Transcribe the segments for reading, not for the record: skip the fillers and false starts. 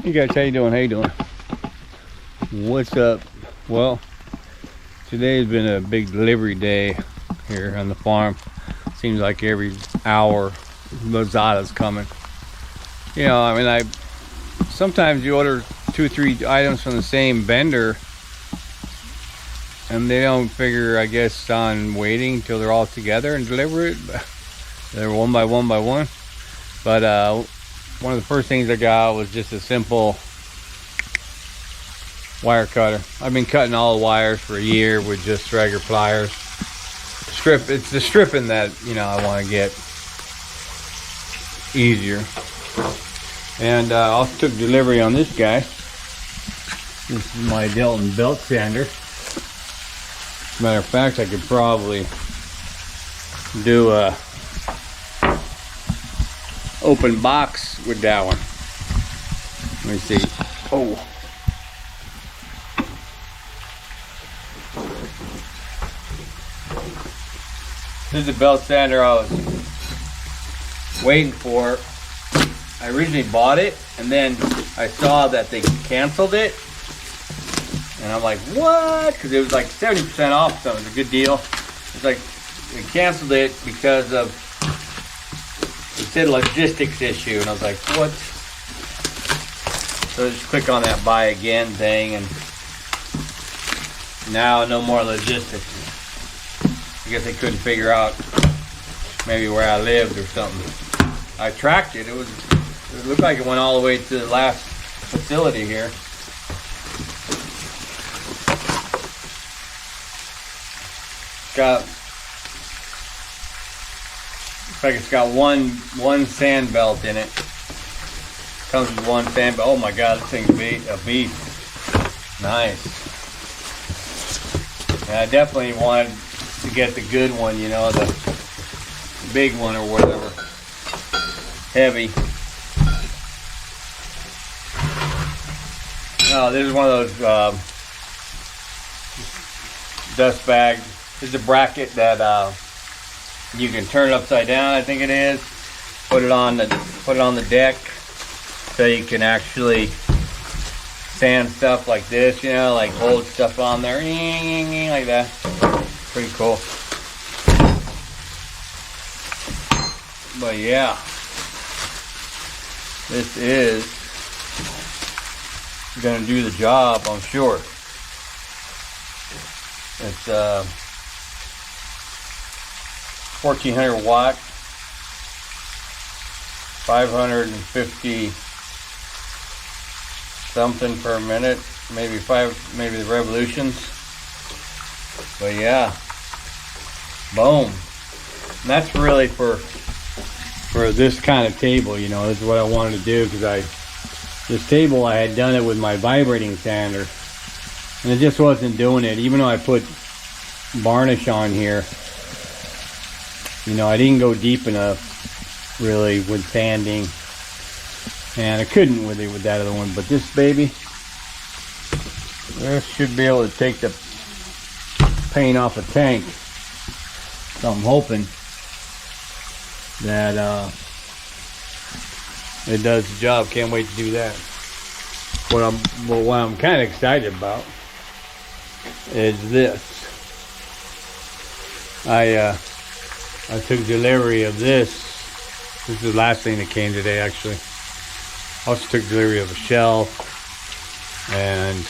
Hey guys, how you doing? How you doing? What's up? Well, today's been a big delivery day here on the farm. Seems like every hour Lazada's coming. You know, I mean, sometimes you order 2 or 3 items from the same vendor and they don't figure, I guess, on waiting until they're all together and deliver it. They're one by one by one. But one of the first things I got was just a simple wire cutter. I've been cutting all the wires for a year with just regular pliers. It's the stripping that, you know, I want to get easier. And I also took delivery on this guy. This is my Delton belt sander. As a matter of fact, I could probably do a open box with that one. Let me see. Oh, this is the belt sander I was waiting for. I originally bought it and then I saw that they canceled it and I'm like, what? Because it was like 70% off, so it was a good deal. It's like they canceled it because of, it said logistics issue, and I was like, what? So I just click on that buy again thing, and now no more logistics. I guess they couldn't figure out maybe where I lived or something. I tracked it. It looked like it went all the way to the last facility here. Looks like it's got one sand belt in it. Comes with one sand belt. Oh my God, this thing's a beast. Nice. And I definitely wanted to get the good one, you know, the big one or whatever. Heavy. Oh, this is one of those dust bags. This is a bracket that you can turn it upside down, I think it is. Put it on the deck so you can actually sand stuff like this, you know, like hold stuff on there like that. Pretty cool. But yeah, this is gonna do the job, I'm sure. It's 1400 watt, 550 something per minute, maybe the revolutions. But yeah, boom. And that's really for this kind of table, you know. This is what I wanted to do, because this table, I had done it with my vibrating sander and it just wasn't doing it. Even though I put varnish on here, you know, I didn't go deep enough really with sanding, and I couldn't with that other one. But this baby, this should be able to take the paint off a tank. So I'm hoping that it does the job. Can't wait to do that. What I'm kind of excited about is this. I took delivery of this. This is the last thing that came today, actually. I also took delivery of a shelf and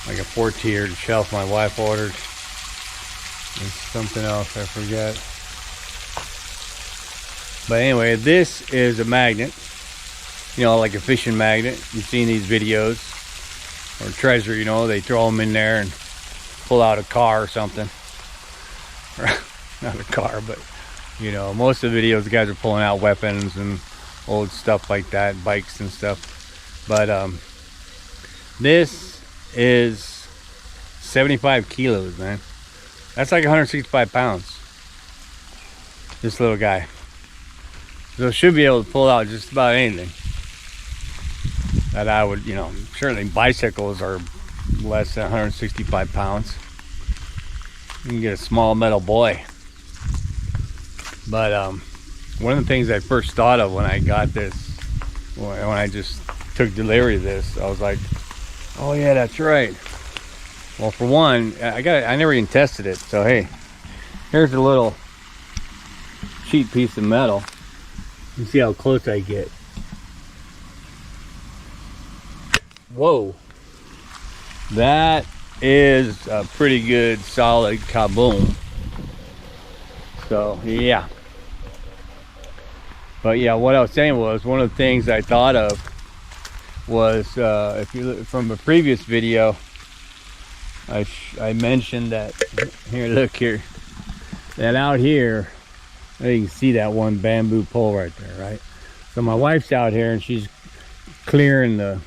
like a 4-tiered shelf my wife ordered. And something else I forget. But anyway, this is a magnet. You know, like a fishing magnet. You've seen these videos. Or treasure, you know, they throw them in there and pull out a car or something. Not a car, but you know, most of the videos the guys are pulling out weapons and old stuff like that, bikes and stuff. But this is 75 kilos, man. That's like 165 pounds. This little guy. So it should be able to pull out just about anything that I would, you know. Certainly bicycles are less than 165 pounds. You can get a small metal boy. But one of the things I first thought of when I got this when I just took delivery of this. I was like, oh yeah, that's right. Well, for one, I never even tested it. So hey, here's a little cheap piece of metal. You see how close I get. Whoa, that is a pretty good solid kaboom. So yeah, but yeah, what I was saying was, one of the things I thought of was, if you look from a previous video, I mentioned that, here, look here, that out here, you can see that one bamboo pole right there, right? So my wife's out here and she's clearing the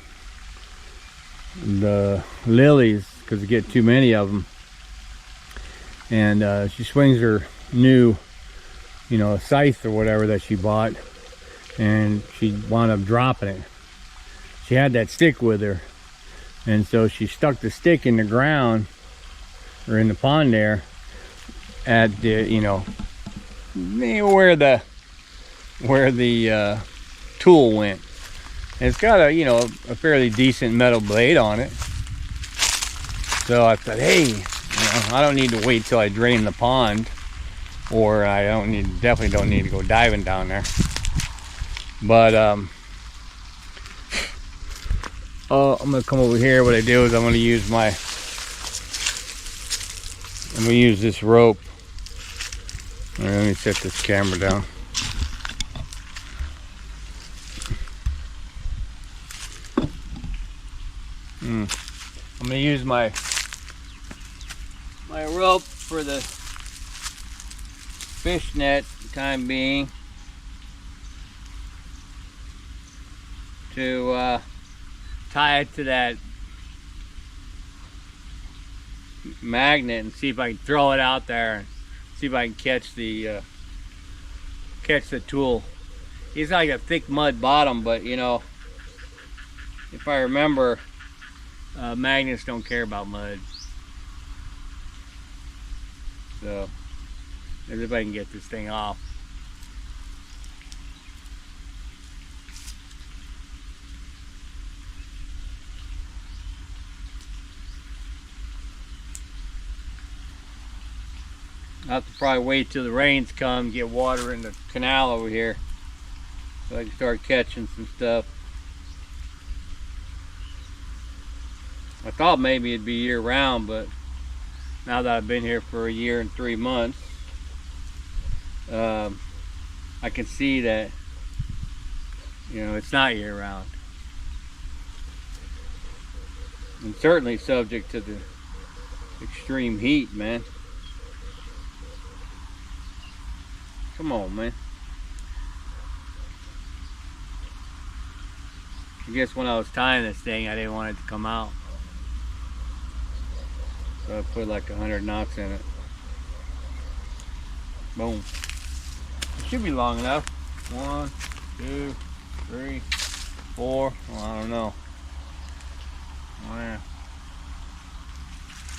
lilies because we get too many of them, and she swings her new, scythe or whatever that she bought, and she wound up dropping it. She had that stick with her, and so she stuck the stick in the ground or in the pond there at the, where the tool went. And it's got a fairly decent metal blade on it. So I thought, hey, I don't need to wait till I drain the pond, or I definitely don't need to go diving down there. But I'm gonna come over here. What I do is I'm gonna use this rope. All right, let me set this camera down. I'm gonna use my rope for the fish net time being to tie it to that magnet and see if I can throw it out there and see if I can catch the tool. It's like a thick mud bottom, but if I remember, magnets don't care about mud. So maybe if I can get this thing off. I have to probably wait till the rains come, get water in the canal over here, so I can start catching some stuff. I thought maybe it'd be year round, but now that I've been here for a year and 3 months, I can see that it's not year round, and certainly subject to the extreme heat, man. Come on, man. I guess when I was tying this thing, I didn't want it to come out, so I put like 100 knots in it. Boom. It should be long enough. 1, 2, 3, 4. Well, I don't know. Oh, yeah.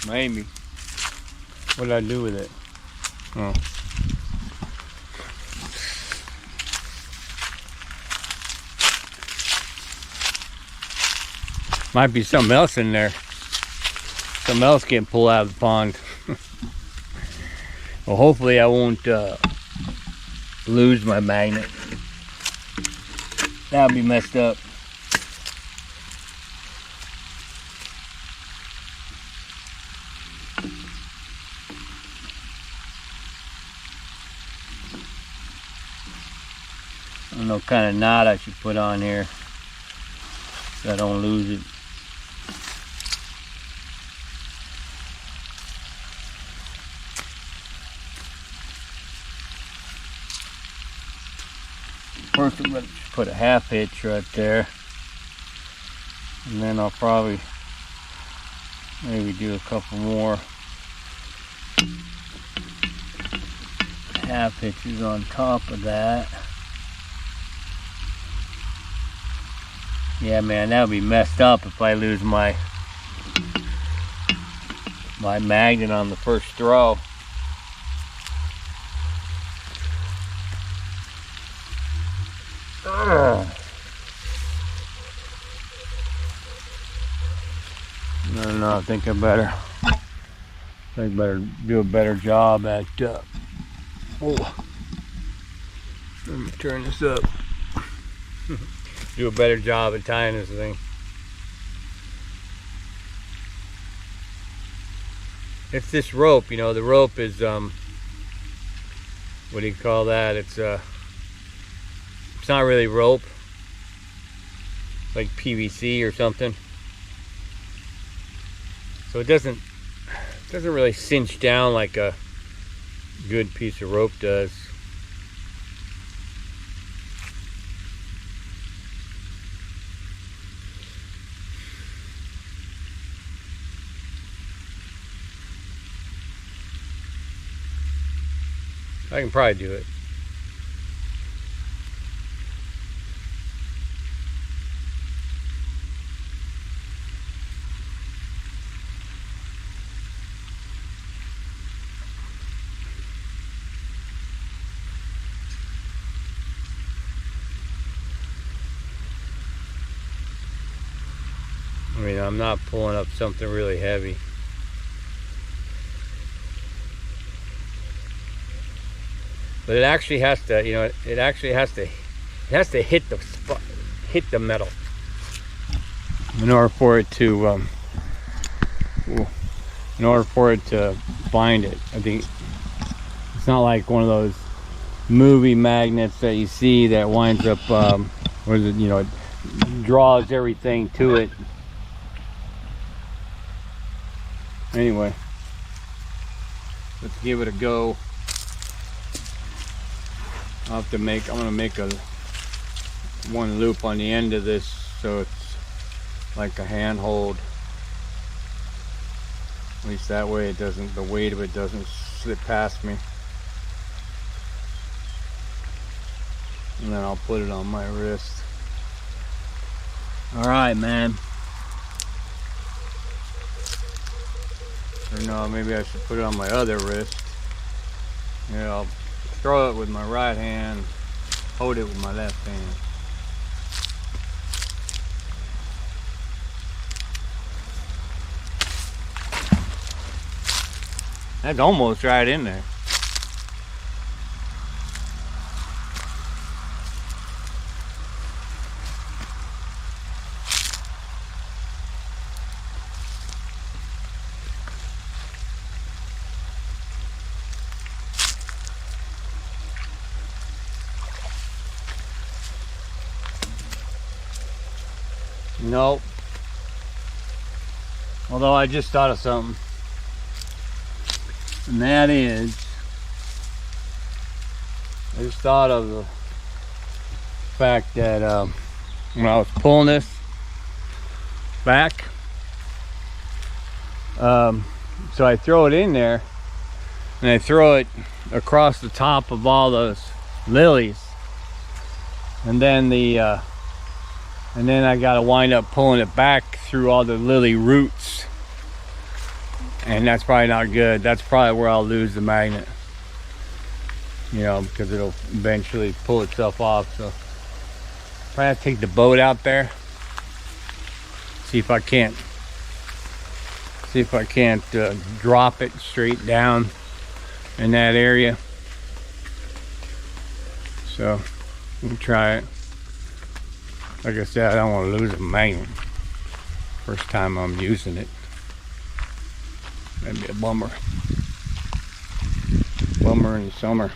Maybe. What did I do with it? Oh. Might be something else in there. Something else getting pulled out of the pond. Well, hopefully I won't lose my magnet. That would be messed up. I don't know what kind of knot I should put on here so I don't lose it. First I'm going to put a half hitch right there, and then I'll probably maybe do a couple more half hitches on top of that. Yeah, man, that would be messed up if I lose my magnet on the first throw. I don't know, I think I better do a better job at oh, let me turn this up. Do a better job at tying this thing. It's this rope, you know, the rope is what do you call that? It's not really rope. It's like PVC or something. So it doesn't really cinch down like a good piece of rope does. I can probably do it. I mean, I'm not pulling up something really heavy. But it actually has to, you know, it has to hit the spot, hit the metal in order for it to bind it. I think it's not like one of those movie magnets that you see that winds up what is it, you know, it draws everything to it. Anyway, let's give it a go. I'm gonna make one loop on the end of this so it's like a handhold. At least that way it doesn't, the weight of it doesn't slip past me. And then I'll put it on my wrist. All right, man. Or no, maybe I should put it on my other wrist. Yeah, I'll throw it with my right hand, hold it with my left hand. That's almost right in there. Nope. Although I just thought of something. And that is, I just thought of the fact that when I was pulling this back, so I throw it in there and I throw it across the top of all those lilies, and then I gotta wind up pulling it back through all the lily roots. And that's probably not good. That's probably where I'll lose the magnet. You know, because it'll eventually pull itself off. So probably have to take the boat out there. See if I can't drop it straight down in that area. So we'll try it. Like I said, I don't want to lose a magnet. First time I'm using it. That'd be a bummer. Bummer in the summer.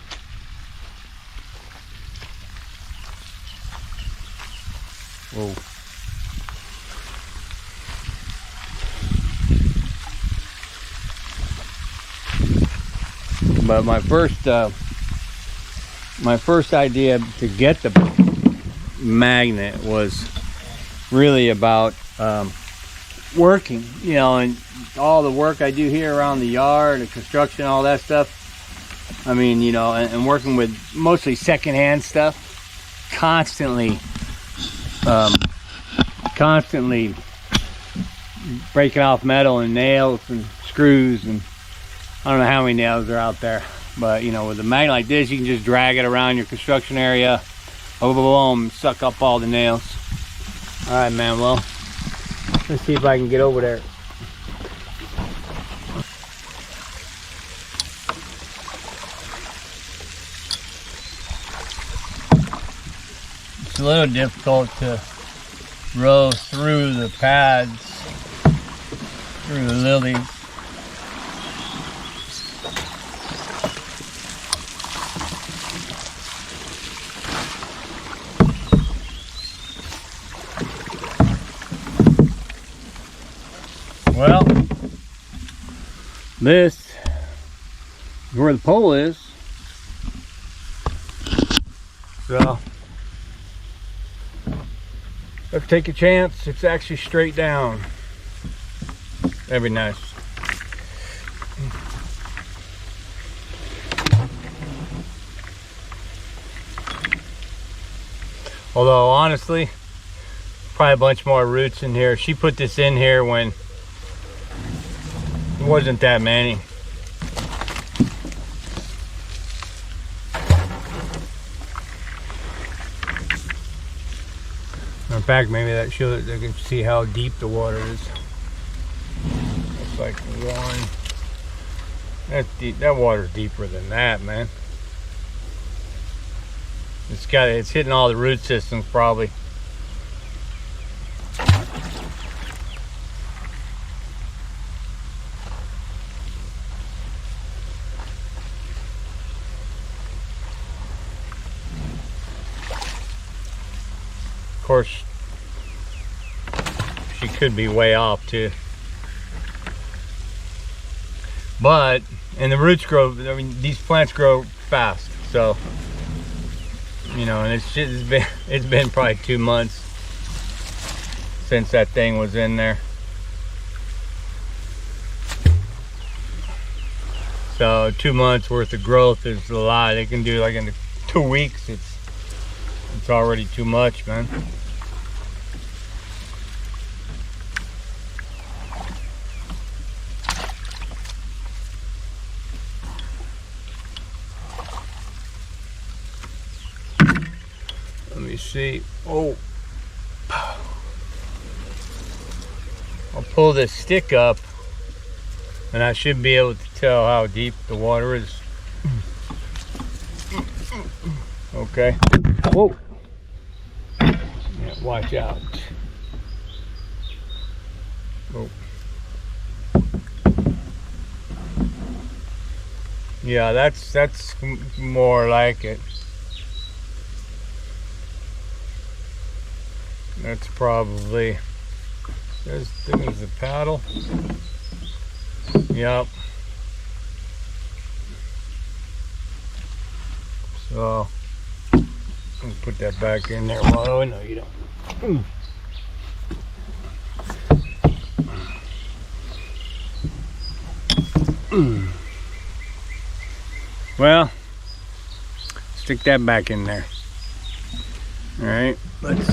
Whoa. But my first idea to get the magnet was really about working, you know, and all the work I do here around the yard, the construction, all that stuff. I mean, you know, and working with mostly secondhand stuff, constantly breaking off metal and nails and screws, and I don't know how many nails are out there. But you know, with a magnet like this, you can just drag it around your construction area, boom, boom, boom, suck up all the nails. All right, man. Well, let's see if I can get over there. It's a little difficult to row through the pads, through the lilies. Well, this is where the pole is. So, let's take a chance. It's actually straight down. That'd be nice. Although, honestly, probably a bunch more roots in here. She put this in here when it wasn't that many. In fact, maybe that shows they can see how deep the water is. It's like one. That's deep. That water's deeper than that, man. It's hitting all the root systems probably. Of course, she could be way off too. But, and the roots grow, I mean, these plants grow fast, so, you know, and it's been probably 2 months since that thing was in there. So 2 months worth of growth is a lot. They can do like in 2 weeks, it's already too much, man. Let me see. Oh, I'll pull this stick up and I should be able to tell how deep the water is. Okay. Whoa. Yeah, watch out. Oh. Yeah, that's more like it. That's probably, there's the paddle. Yep. So, I'll put that back in there. Oh, no, you don't. Well, stick that back in there. All right, let's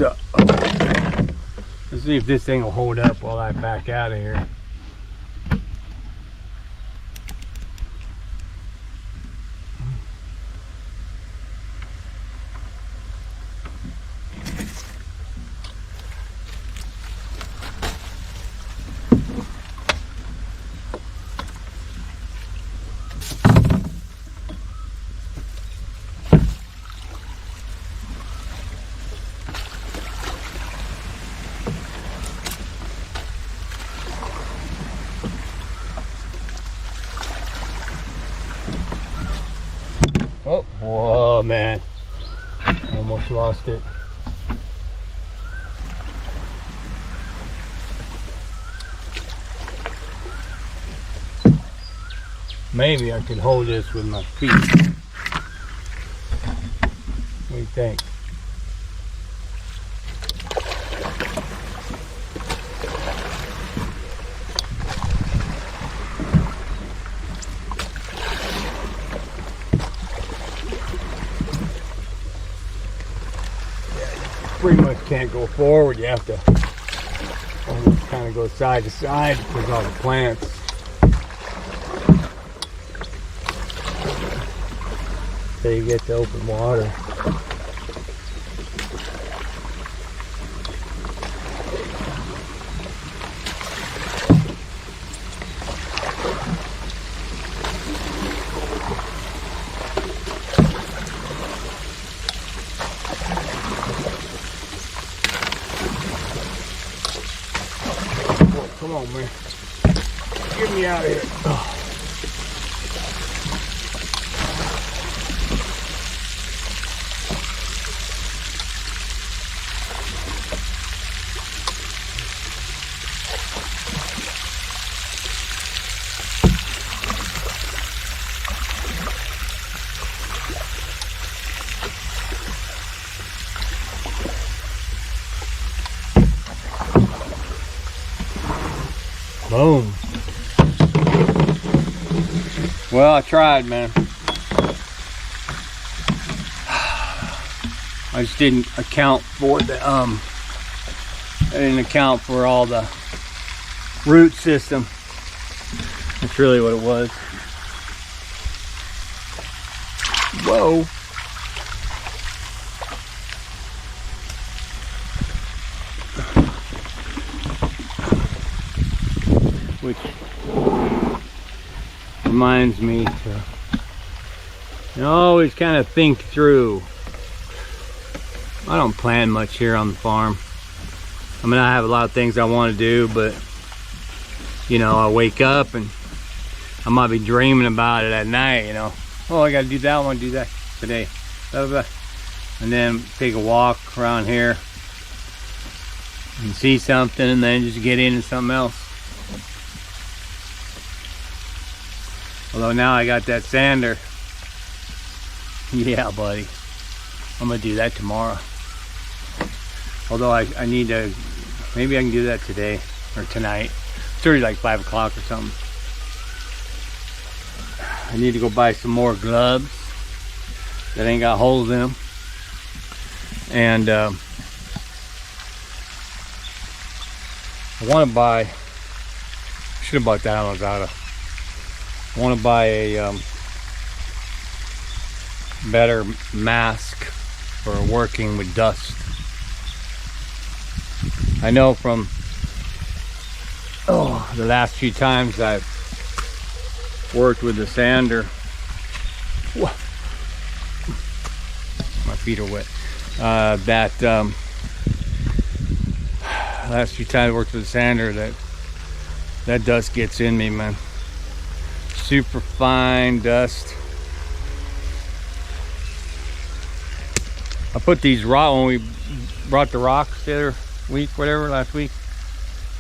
see if this thing will hold up while I back out of here. Oh, whoa, man. Almost lost it. Maybe I could hold this with my feet. What do you think? Pretty much can't go forward. You have to almost kind of go side to side with all the plants. So you get the open water. Come on, man. Get me out of here. Oh. Boom. Well, I tried, man. I just didn't account for the I didn't account for all the root system. That's really what it was. Whoa. Which reminds me to always kind of think through. I don't plan much here on the farm. I mean, I have a lot of things I want to do, but you know, I wake up and I might be dreaming about it at night, you know. Oh, I gotta do that, I want to do that today. Blah, blah, blah. And then take a walk around here and see something and then just get into something else. Although now I got that sander. Yeah, buddy. I'm gonna do that tomorrow. Although I need to, maybe I can do that today or tonight. It's already like 5 o'clock or something. I need to go buy some more gloves that ain't got holes in them. And I want to buy, should have bought that on Lazada. I want to buy a better mask for working with dust. I know from the last few times I've worked with the sander. Whoa. My feet are wet. Last few times I worked with the sander, that dust gets in me, man. Super fine dust. I put these rock when we brought the rocks the other week, whatever, last week,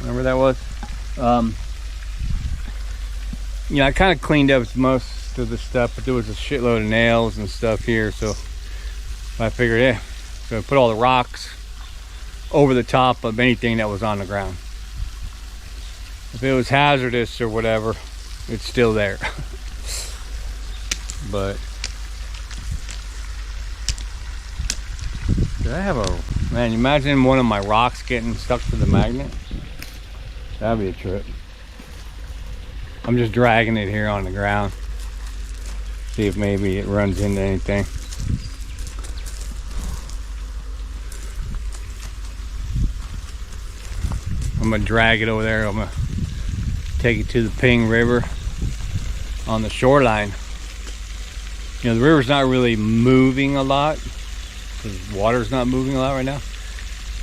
whenever that was. You know, I kind of cleaned up most of the stuff, but there was a shitload of nails and stuff here, so I figured, yeah, so I put all the rocks over the top of anything that was on the ground. If it was hazardous or whatever, it's still there. But did I have a, man, imagine one of my rocks getting stuck to the magnet? That'd be a trip. I'm just dragging it here on the ground. See if maybe it runs into anything. I'm gonna drag it over there. I'm gonna take it to the Ping River on the shoreline. You know, the river's not really moving a lot because water's not moving a lot right now.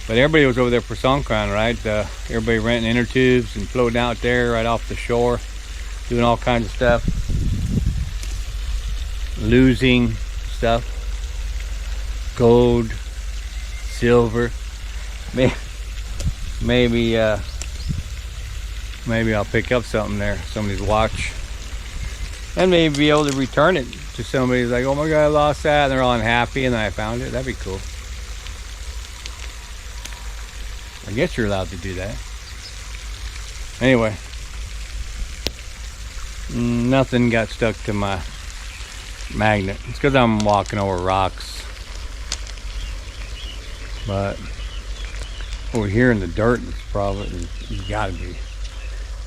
But everybody was over there for Songkran, right? Everybody renting inner tubes and floating out there right off the shore, doing all kinds of stuff, losing stuff, gold, silver. Maybe I'll pick up something there, somebody's watch, and maybe be able to return it to somebody who's like, oh my god, I lost that, and they're all unhappy, and then I found it. That'd be cool. I guess you're allowed to do that. Anyway, nothing got stuck to my magnet. It's because I'm walking over rocks. But over here in the dirt, it's probably, there's gotta be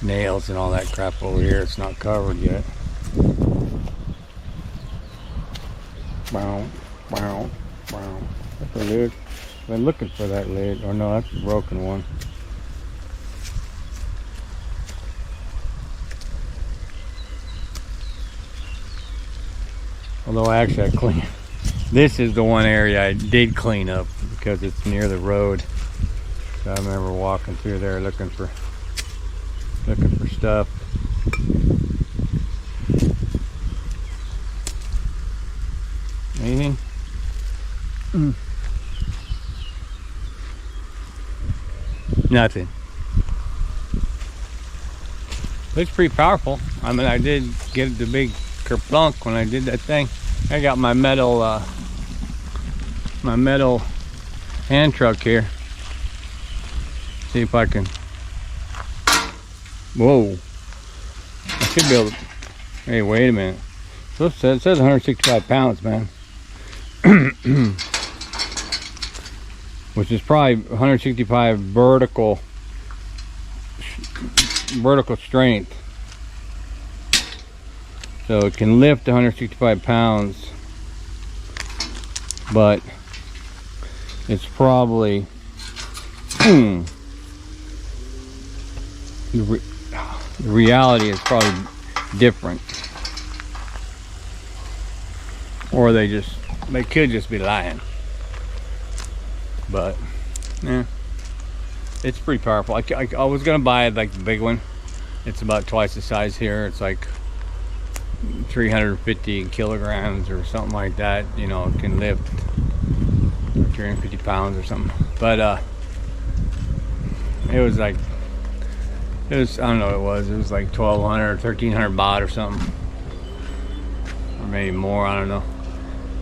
nails and all that crap over here. It's not covered yet. Wow, wow, wow. That's a lid. I've been looking for that lid. Oh no, that's a broken one. Although actually I cleaned. This is the one area I did clean up because it's near the road. So I remember walking through there looking for Looking for stuff. Anything? Nothing. It's pretty powerful. I mean, I did get the big kerplunk when I did that thing. I got my metal hand truck here. See if I can. Whoa! I should be able to. Hey, wait a minute. So it says 165 pounds, man. Which is probably 165 vertical strength. So it can lift 165 pounds, but it's probably the reality is probably different, or they could just be lying. But yeah, it's pretty powerful. I was gonna buy like the big one. It's about twice the size here. It's like 350 kilograms or something like that. You know, it can lift 350 pounds or something. But it was like, I don't know what it was like 1,200 or 1,300 baht or something, or maybe more, I don't know.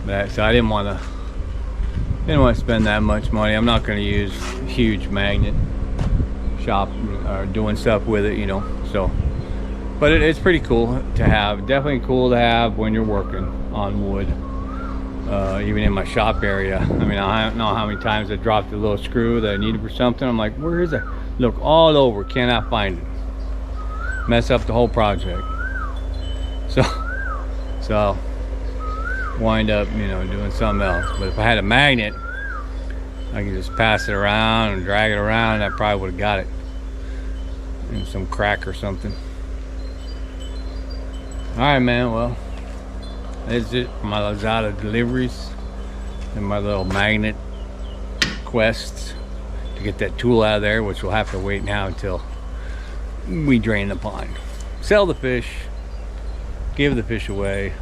But so I didn't want to spend that much money. I'm not going to use huge magnet shop or doing stuff with it, you know. So, but it's pretty cool to have. Definitely cool to have when you're working on wood. Even in my shop area. I mean, I don't know how many times I dropped a little screw that I needed for something. I'm like, where is it? Look all over, cannot find it. Mess up the whole project. So wind up, you know, doing something else. But if I had a magnet, I can just pass it around and drag it around, and I probably would have got it in some crack or something. All right, man. Well, that's it for my Lazada deliveries and my little magnet quests to get that tool out of there, which we'll have to wait now until we drain the pond, sell the fish, give the fish away,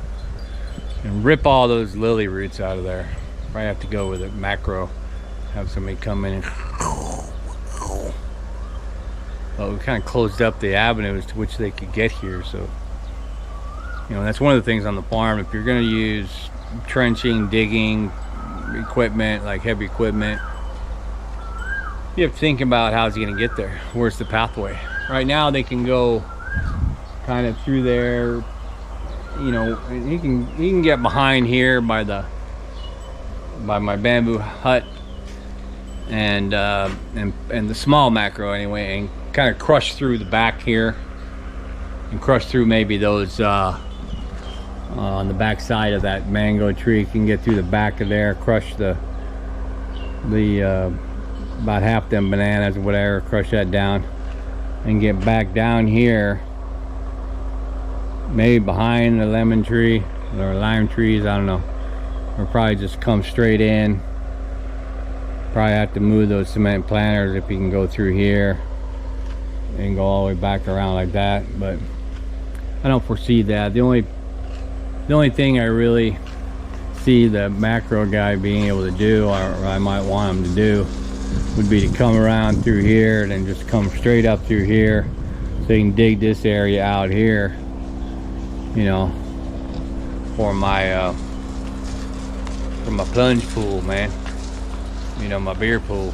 and rip all those lily roots out of there. Probably have to go with a macro, have somebody come in and we kind of closed up the avenues to which they could get here. So, you know, that's one of the things on the farm. If you're going to use trenching, digging equipment, like heavy equipment, you have to think about how's he going to get there. Where's the pathway? Right now they can go kind of through there, you know, and he can get behind here by my bamboo hut and the small macro anyway, and kind of crush through the back here and crush through maybe those on the back side of that mango tree. You can get through the back of there, crush the about half them bananas or whatever, crush that down and get back down here, maybe behind the lemon tree or lime trees, I don't know, or probably just come straight in. Probably have to move those cement planters if you can go through here and go all the way back around like that, but I don't foresee that. The only thing I really see the macro guy being able to do, or I might want him to do, would be to come around through here and then just come straight up through here, so you can dig this area out here, you know, for my plunge pool, man, you know, my beer pool.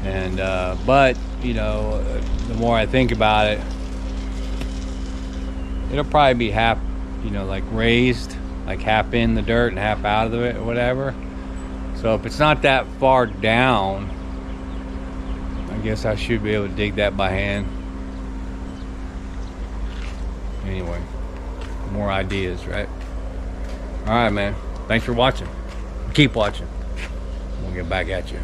And but you know, the more I think about it, it'll probably be half, you know, like raised, like half in the dirt and half out of it or whatever. So if it's not that far down, I guess I should be able to dig that by hand. Anyway, more ideas, right? All right, man. Thanks for watching. Keep watching. We'll get back at you.